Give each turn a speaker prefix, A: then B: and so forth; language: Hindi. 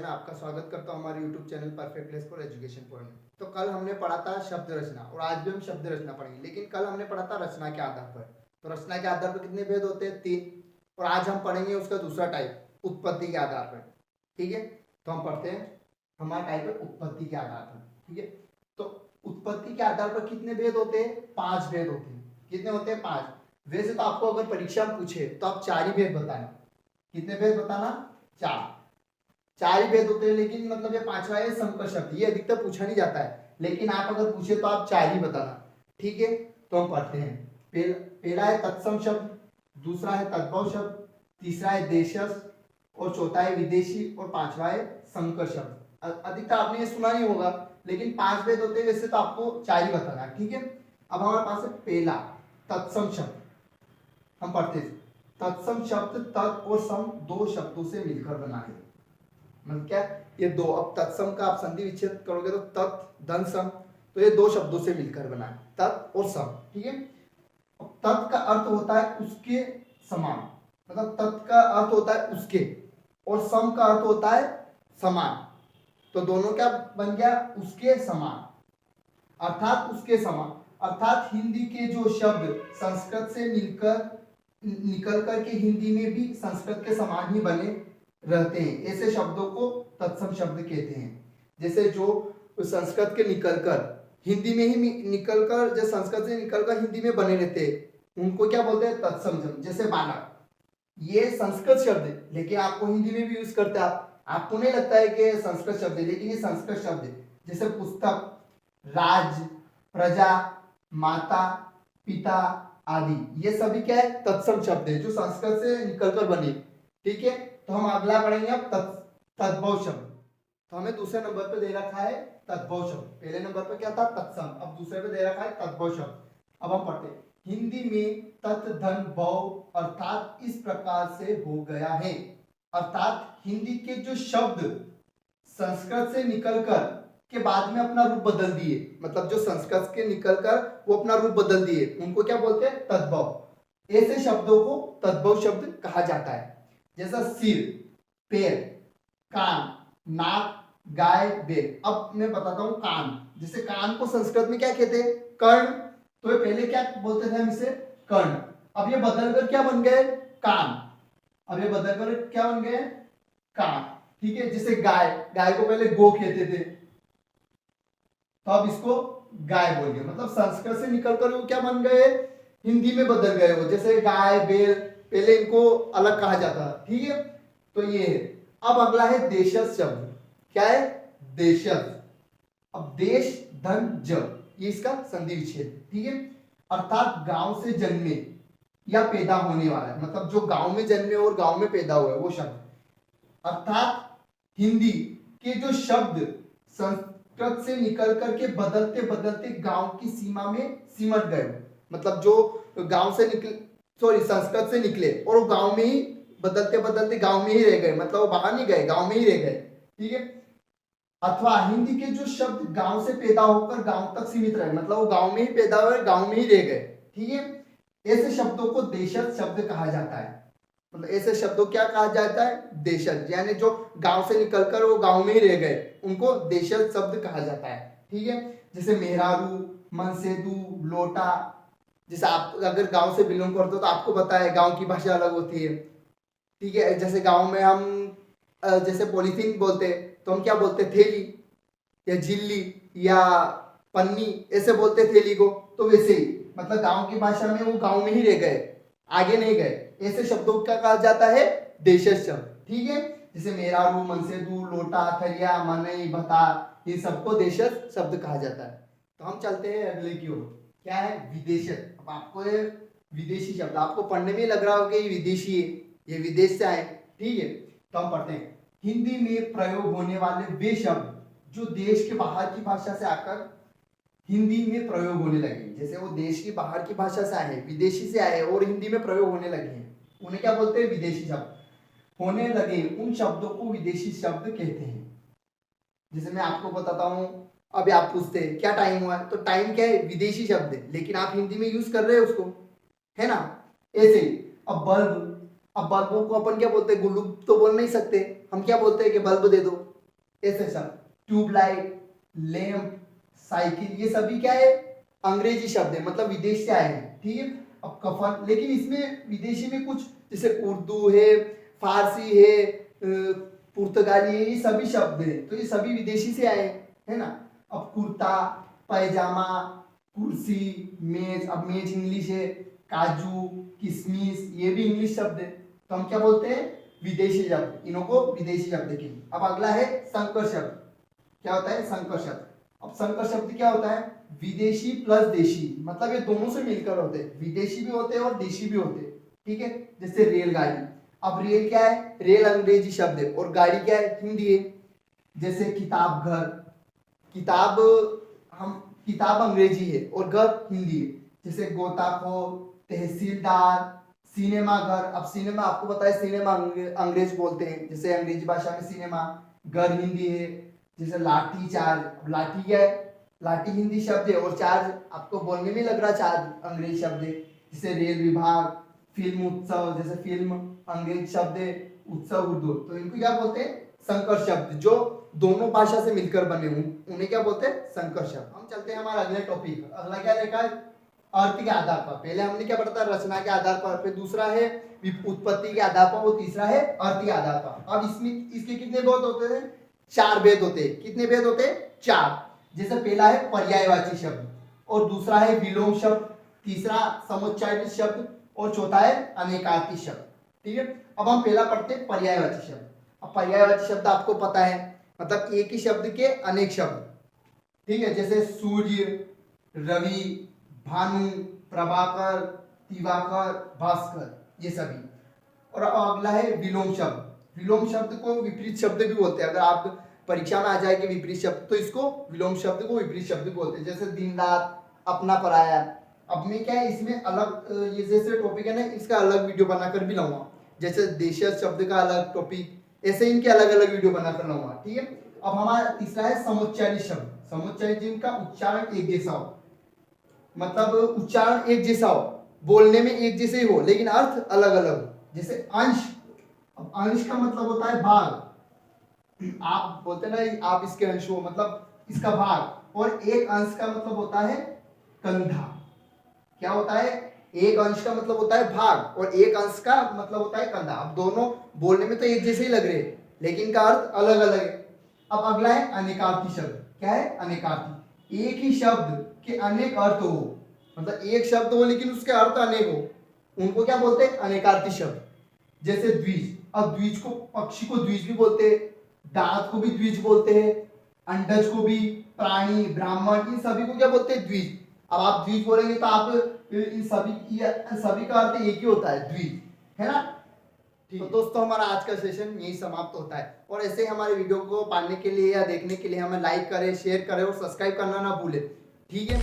A: मैं आपका स्वागत करता हूं हमारे YouTube channel perfect place for education point में। तो कल हमने पढ़ा था शब्द रचना और आज भी हम शब्द रचना पढ़ेंगे, लेकिन कल हमने पढ़ा था रचना के आधार पर। तो रचना के आधार पर कितने भेद होते हैं? 3। और आज हम पढ़ेंगे उसका दूसरा टाइप, उत्पत्ति के आधार पर। ठीक है, तो हम पढ़ते हैं हमारा टाइप है उत्पत्ति के आधार पर। ठीक है, तो उत्पत्ति के आधार पर कितने भेद होते हैं? 5 भेद होते हैं। कितने होते हैं? 5। वैसे तो आपको अगर परीक्षा में पूछे तो आप 4 ही भेद बताना। कितने भेद बताना? 4 ही भेद होते हैं, लेकिन मतलब ये 5वां है संकर शब्द, ये अधिकतर पूछा नहीं जाता है, लेकिन आप अगर पूछे तो आप 4 ही बताना। ठीक है, तो हम पढ़ते हैं। पहला है तत्सम शब्द, दूसरा है तद्भव शब्द, तीसरा है देशज, और चौथा है विदेशी, और 5वां है संकर शब्द। अधिकतर आपने ये सुना नहीं होगा, लेकिन 5 भेद होते हैं, वैसे तो आपको 4 ही बताना है। ठीक है, अब हमारे पास है पहला तत्सम शब्द। हम पढ़ते हैं तत्सम शब्द तत् और सम 2 शब्दों से मिलकर बना है। मतलब क्या? ये 2, अब तत्सम का आप संधि विच्छेद करोगे तो तत् धन सम, तो ये 2 शब्दों से मिलकर बना है, तत् और सम। ठीक है, अब तत् का अर्थ होता है उसके समान, मतलब तत् का अर्थ होता है उसके, और सम का अर्थ होता है समान। तो दोनों क्या बन गया? उसके समान, अर्थात उसके समान। अर्थात हिंदी के जो शब्द संस्कृत से निकल करके हिंदी में भी संस्कृत के समान ही बने रहते हैं, ऐसे शब्दों को तत्सम शब्द कहते हैं। जैसे जो संस्कृत के निकलकर हिंदी में ही निकलकर, जो संस्कृत से निकलकर हिंदी में बने रहते हैं, उनको क्या बोलते हैं? तत्सम शब्द। जैसे बालक, ये संस्कृत शब्द है, लेकिन आपको हिंदी में भी यूज करते हैं। आपको नहीं लगता है कि संस्कृत शब्द है, लेकिन ये संस्कृत शब्द है। जैसे पुस्तक, राज, प्रजा, माता, पिता आदि, ये सभी क्या है? तत्सम शब्द है, जो संस्कृत से निकलकर बने। ठीक है, तो हम अगला पढ़ेंगे अब तद्भव शब्द। तो हमें दूसरे नंबर पे दे रखा है तद्भव शब्द। पहले नंबर पे क्या था? तत्सम, अब दूसरे पे दे रखा है तद्भव शब्द। अब हम पढ़ते हैं हिंदी में तत् धन भव अर्थात इस प्रकार से हो गया है। अर्थात हिंदी के जो शब्द संस्कृत से निकलकर के बाद में अपना रूप बदल दिए, मतलब जो संस्कृत के निकलकर वो अपना रूप बदल दिए, उनको क्या बोलते हैं? तद्भव। ऐसे शब्दों को तद्भव शब्द कहा जाता है। जैसा सिर, पैर, कान, नाक, गाय, बैल। अब मैं बताता हूं कान। जैसे कान को संस्कृत में क्या कहते हैं? कर्ण। तो ये पहले क्या बोलते थे हम इसे? कर्ण। अब ये बदलकर क्या बन गए? कान। अब ये बदलकर क्या बन गए? कान। ठीक है, जैसे गाय, गाय को पहले गो कहते थे, तो अब इसको गाय बोल गए। मतलब संस्कृत से निकलकर वो क्या बन गए? हिंदी में बदल गए वो। जैसे गाय, बैल, पहले इनको अलग कहा जाता था। ठीक है, तो ये है। अब अगला है देशज शब्द। क्या है? देशज। अब देश धन जब, ये इसका संधि विच्छेद। ठीक है, अर्थात गांव से जन्मे या पैदा होने वाला है, मतलब जो गांव में जन्मे और गांव में पैदा हुआ है वो शब्द। अर्थात हिंदी के जो शब्द संस्कृत से निकल करके बदलते बदलते गांव की सीमा में सिमट गए, मतलब जो गांव से निकले, सॉरी संस्कृत से निकले और वो गांव में ही बदलते बदलते गांव में ही रह गए, मतलब वो बाहर नहीं गए, गांव में ही रह गए। ठीक है, अथवा हिंदी के जो शब्द गांव से पैदा होकर गांव तक सीमित रहे, मतलब वो गांव में ही पैदा हुए, गांव में ही रह गए। ठीक है, ऐसे शब्दों को देशज शब्द कहा जाता है। मतलब ऐसे शब्दों क्या कहा जाता है? देशज, यानी जो गांव से निकलकर वो गांव में ही रह गए, उनको देशज शब्द कहा जाता है। ठीक है, जैसे मेहरारू, मनसेदू, लोटा। जैसे आप अगर गांव से बिलोंग करते हो तो आपको पता है गांव की भाषा अलग होती है। ठीक है, जैसे गांव में हम जैसे पॉलीथीन बोलते हैं तो हम क्या बोलते? थैली या झिल्ली या पन्नी, ऐसे बोलते थैली को। तो वैसे ही मतलब गांव की भाषा में वो गांव में ही रह गए, आगे नहीं गए। ऐसे शब्दों का कहा जाता है देशज शब्द। ठीक है, जैसे मेरारू, मनसेदू, लोटा, थरिया, मनई, भता, ये सबको देशज शब्द कहा जाता है। तो हम चलते हैं अगले की ओर। क्या है? विदेशज। अब आपको ये विदेशी शब्द आपको पढ़ने में लग रहा होगा कि ये विदेशी है, ये विदेश से आए। ठीक है, तो हम पढ़ते हैं हिंदी में प्रयोग होने वाले वे शब्द जो देश के बाहर की भाषा से आकर हिंदी में प्रयोग होने लगे। जैसे वो देश की बाहर की भाषा से आए हैं, विदेशी से आए हैं और हिंदी में प्रयोग होने लगे हैं, उन्हें क्या बोलते हैं? विदेशी शब्द। होने लगे उन शब्दों को विदेशी शब्द कहते हैं। जैसे मैं आपको बताता हूँ, अभी आप पूछते हैं क्या टाइम हुआ है, तो टाइम क्या है? विदेशी शब्द है, लेकिन आप हिंदी में यूज कर रहे हो उसको, है ना? ऐसे ही अब बल्बों को अपन क्या बोलते हैं? गुल्लू तो बोल नहीं सकते, हम क्या बोलते हैं कि बल्ब दे दो, ऐसे शब्द ट्यूबलाइट, लैंप, साइकिल, ये सभी क्या है अंग्रेजी शब्द है, मतलब विदेश से आए हैं, ठीक है। अब कफन, लेकिन इसमें विदेशी में कुछ जैसे उर्दू है, फारसी है, पुर्तगाली है, ये सभी शब्द है, तो ये सभी विदेशी से आए हैं, है ना। अब कुर्ता, पैजामा, कुर्सी, मेज, अब मेज इंग्लिश है, काजू, किशमिश, ये भी इंग्लिश शब्द है, तो हम क्या बोलते हैं विदेशी शब्द, इन्हों को विदेशी शब्द के। अब अगला है संकर शब्द। क्या होता है संकर शब्द? अब संकर शब्द क्या होता है? विदेशी प्लस देशी, मतलब ये दोनों से मिलकर होते हैं, विदेशी भी होते हैं और देशी भी होते हैं, ठीक है। जैसे रेलगाड़ी, अब रेल क्या है? रेल अंग्रेजी शब्द है और गाड़ी क्या है? हिंदी है। जैसे किताब घर, किताब किताब अंग्रेजी है और घर हिंदी है। जैसे गोताखोर, तहसीलदार, सिनेमा घर, अब सिनेमा आपको पता है सिनेमा अंग्रेज बोलते हैं, जैसे अंग्रेजी भाषा में सिनेमा, घर हिंदी है। जैसे लाठी चार्ज, अब लाठी क्या है? लाठी हिंदी शब्द है और चार्ज आपको बोलने में लग रहा चार्ज अंग्रेजी शब्द है। जैसे रेल विभाग, फिल्म उत्सव, जैसे फिल्म अंग्रेजी शब्द है, उत्सव उर्दू, तो इनको क्या बोलते हैं? संकर शब्द। जो दोनों भाषा से मिलकर बने हों उन्हें क्या बोलते हैं? संकर शब्द। हम चलते हैं हमारा अगले टॉपिक। अगला क्या देखा है? अर्थ के आधार पर। पहले हमने क्या पढ़ा था? रचना के आधार पर, फिर दूसरा है उत्पत्ति के आधार पर, वो तीसरा है अर्थ के आधार पर। अब इसमें इसके कितने भेद होते हैं? 4 भेद होते हैं। कितने भेद होते हैं? 4। जैसे पहला है पर्यायवाची शब्द, और दूसरा है विलोम शब्द, तीसरा समुच्चायित शब्द, और चौथा है अनेकार्थी शब्द, ठीक है। अब हम पहला पढ़ते हैं पर्यायवाची शब्द। अब पर्यायवाची शब्द आपको पता है, मतलब एक ही शब्द के अनेक शब्द, ठीक है। जैसे सूर्य, रवि, भानु, प्रभाकर, दिवाकर, भास्कर, ये सभी। और अगला है विलोम शब्द। विलोम शब्द को विपरीत शब्द भी बोलते हैं। अगर आप परीक्षा में आ जाए कि विपरीत शब्द, तो इसको विलोम शब्द को विपरीत शब्द बोलते हैं। जैसे दिन रात, अपना पराया। अब मैं क्या है इसमें अलग, ये जैसे टॉपिक है ना, इसका अलग वीडियो बनाकर भी लाऊंगा। जैसे देशज शब्द का अलग टॉपिक, ऐसे इनके अलग अलग वीडियो बनाकर लाऊंगा, ठीक है। अब हमारा तीसरा है समुच्चारित शब्द। समुच्चारित जिनका उच्चारण एक जैसा हो, मतलब उच्चारण एक जैसा हो, बोलने में एक जैसे ही हो, लेकिन अर्थ अलग अलग हो। जैसे अंश, अब अंश का मतलब होता है भाग। आप बोलते ना आप इसके अंश हो, मतलब इसका भाग। और एक अंश का मतलब होता है कंधा। क्या होता है? एक अंश का मतलब होता है भाग और एक अंश का मतलब होता है कंधा। अब दोनों बोलने में तो एक जैसे ही लग रहे हैं, लेकिन इनका अर्थ अलग अलग है। अब अगला है अनेकार्थी शब्द। क्या है? अनेकार्थी, एक ही शब्द के अनेक अर्थ हो, मतलब एक शब्द हो लेकिन उसके अर्थ अनेक हो, उनको क्या बोलते हैं? अनेकार्थी शब्द। जैसे द्विज, अब द्विज को, पक्षी को द्विज भी बोलते हैं, दांत को भी द्विज बोलते हैं, अंडज को भी, प्राणी, ब्राह्मण, इन सभी को क्या बोलते हैं? द्विज। अब आप द्विज बोलेंगे तो आप इन सभी का अर्थ एक ही होता है, द्विज, है ना। तो दोस्तों हमारा आज का सेशन यही समाप्त होता है। और ऐसे ही हमारे वीडियो को पाने के लिए या देखने के लिए हमें लाइक करें, शेयर करें और सब्सक्राइब करना ना भूलें, ठीक है।